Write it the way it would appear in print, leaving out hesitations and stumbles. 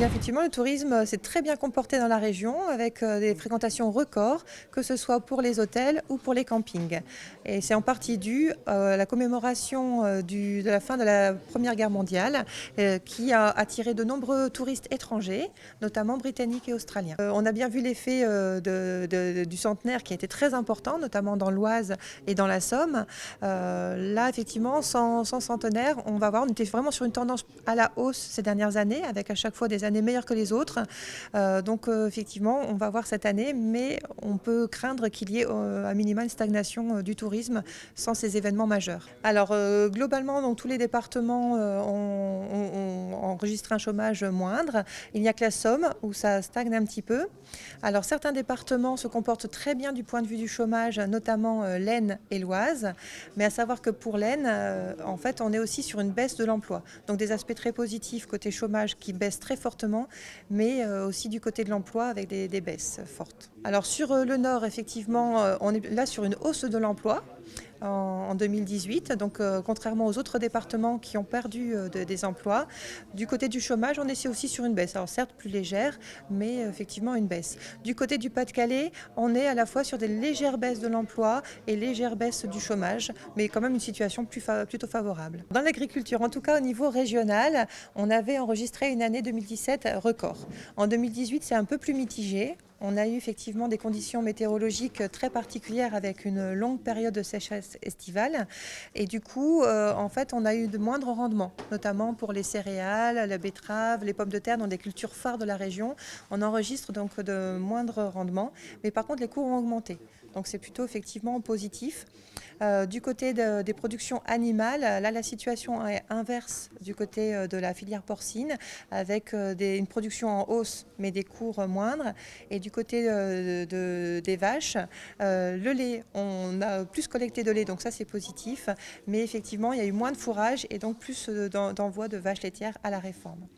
bien, effectivement, le tourisme s'est très bien comporté dans la région avec des fréquentations records, que ce soit pour les hôtels ou pour les campings. Et c'est en partie dû à la commémoration de la fin de la Première Guerre mondiale qui a attiré de nombreux touristes étrangers, notamment britanniques et australiens. On a bien vu l'effet du centenaire qui a été très important, notamment dans l'Oise et dans la Somme. Là, effectivement, sans centenaire, on était vraiment sur une tendance à la hausse ces dernières années, avec à chaque fois des années meilleures que les autres. Effectivement, on va voir cette année, mais on peut craindre qu'il y ait à minima une stagnation du tourisme sans ces événements majeurs. Alors, globalement, dans tous les départements ont enregistré un chômage moindre. Il n'y a que la Somme où ça stagne un petit peu. Alors, certains départements se comportent très bien du point de vue du chômage, notamment l'Aisne et l'Oise. Mais à savoir que pour l'Aisne, en fait, on est aussi sur une baisse de l'emploi. Donc, des aspects très positifs côté chômage qui baisse très fortement, mais aussi du côté de l'emploi avec des baisses fortes. Alors sur le nord, effectivement, on est là sur une hausse de l'emploi en 2018, donc contrairement aux autres départements qui ont perdu des emplois. Du côté du chômage, on est aussi sur une baisse, alors certes plus légère, mais effectivement une baisse. Du côté du Pas-de-Calais, on est à la fois sur des légères baisses de l'emploi et légères baisses du chômage, mais quand même une situation plutôt favorable. Dans l'agriculture, en tout cas au niveau régional, on avait enregistré une année 2017 record. En 2018, c'est un peu plus mitigé. On a eu effectivement des conditions météorologiques très particulières avec une longue période de sécheresse estivale. Et du coup, en fait, on a eu de moindres rendements, notamment pour les céréales, la betterave, les pommes de terre, dans des cultures phares de la région. On enregistre donc de moindres rendements, mais par contre, les cours ont augmenté. Donc c'est plutôt effectivement positif. Du côté des productions animales, là la situation est inverse du côté de la filière porcine, avec une production en hausse mais des cours moindres. Et du côté des vaches, le lait, on a plus collecté de lait, donc ça c'est positif. Mais effectivement, il y a eu moins de fourrage et donc plus d'envoi de vaches laitières à la réforme.